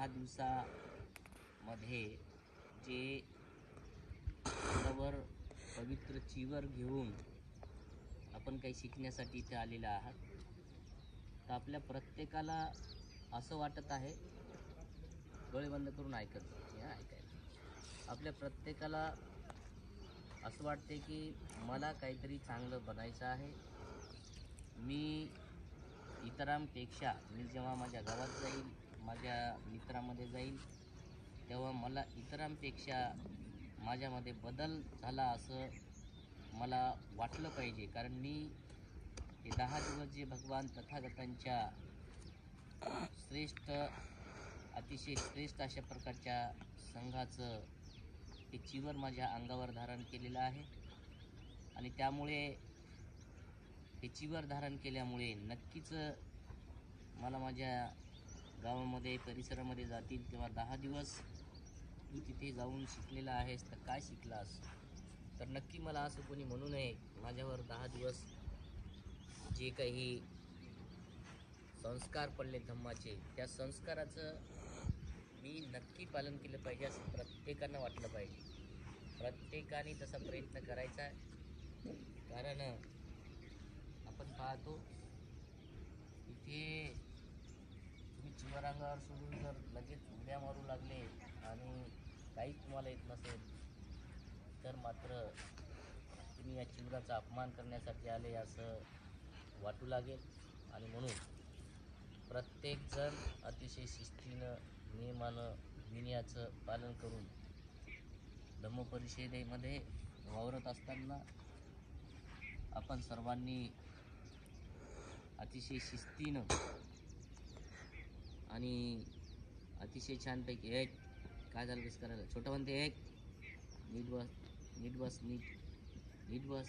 10 दिवसामध्ये जे बरोबर पवित्र चिवर घेऊन आपण काही शिकण्यासाठी इथे आलेले आहात, तर आपल्या प्रत्येकाला असं वाटत आहे, डोळे बंद करून ऐकायला आपल्या प्रत्येकाला असं वाटते की मला काहीतरी चांगलं बनायचं आहे. मी इतरांपेक्षा मी जेव्हा माझ्या गावात जाईल, माझ्या मित्रामध्ये जाईल, तेव्हा मला इतरांपेक्षा माझ्यामध्ये बदल झाला असं मला वाटलं पाहिजे. कारण मी हे 10 दिवस जे भगवान तथागतांच्या अतिशय श्रेष्ठ अशा प्रकारच्या संघाचं हे चिवर माझ्या अंगावर धारण केलेलं आहे. आणि त्यामुळे हे चिवर धारण केल्यामुळे नक्कीच मला माझ्या गावामध्ये परिसरामध्ये जातील तेव्हा 10 दिवस तू तिथे जाऊन शिकलेला आहेस तर काय शिकलास, तर नक्की मला असं कोणी म्हणू नये माझ्यावर 10 दिवस जे काही संस्कार पडले धम्माचे, त्या संस्काराचं मी नक्की पालन केलं पाहिजे असं प्रत्येकानं वाटलं पाहिजे. प्रत्येकाने तसा प्रयत्न करायचा आहे. कारण आपण पाहतो इथे तुम्ही चिवर अंगावर सोडून जर लगेच उड्या मारू लागले आणि काही तुम्हाला येत नसेल तर मात्र तुम्ही या चिवराचा अपमान करण्यासाठी आले असं वाटू लागेल. आणि म्हणून प्रत्येकजण अतिशय शिस्तीनं, नियमानं, विनयाचं पालन करून धम्मपरिषदेमध्ये वावरत असताना आपण सर्वांनी अतिशय शिस्तीनं आणि अतिशय छानपैकी एक काय झालं बस करायला छोटं म्हणते एक नीट बस नीट बस नीट बस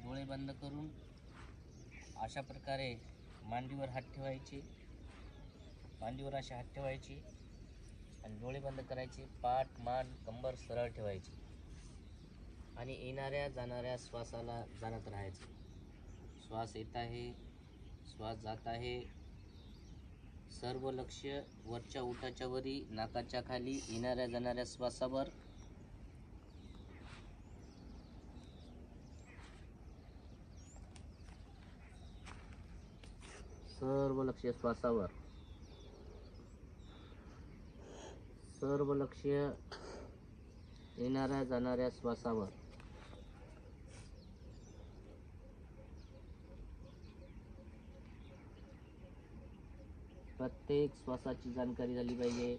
डोळे बंद करून अशा प्रकारे मांडीवर हात ठेवायचे, मांडीवर असे हात ठेवायचे आणि डोळे बंद करायचे. पाठ, मान, कंबर सरळ ठेवायची आणि येणाऱ्या जाणाऱ्या श्वासाला जाणत राहायचं. श्वास येत आहे, श्वास जात आहे. सर्व लक्ष वरच्या ओठाच्या वरी, नाकाच्या खाली येणाऱ्या जाणाऱ्या श्वासावर. सर्व लक्ष श्वासावर, सर्व लक्ष येणाऱ्या जाणाऱ्या श्वासावर. प्रत्येक श्वासाची जाणकारी झाली पाहिजे.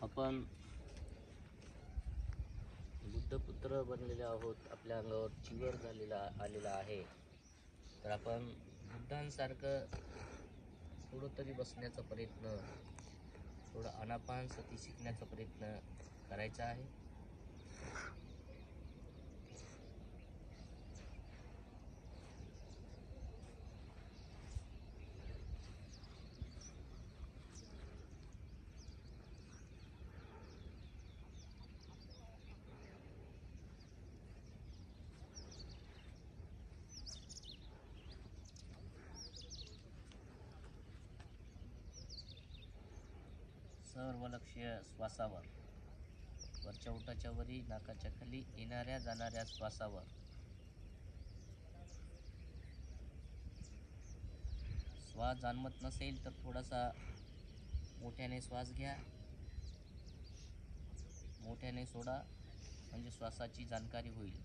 आपण बुद्धपुत्र बनलेले आहोत, आपल्या अंगावर चिवर आलेला आहे, तर आपण बुद्धांसारखं थोडं तरी बसण्याचा प्रयत्न, थोडं आनापानसती शिकण्याचा प्रयत्न करायचा आहे. सर्व लक्ष श्वासावर, वरच्या ओठाच्या वरी, नाकाच्या खाली येणाऱ्या जाणाऱ्या श्वासावर. श्वास जाणवत नसेल तर थोडासा मोठ्याने श्वास घ्या, मोठ्याने सोडा, म्हणजे श्वासाची जाणकारी होईल.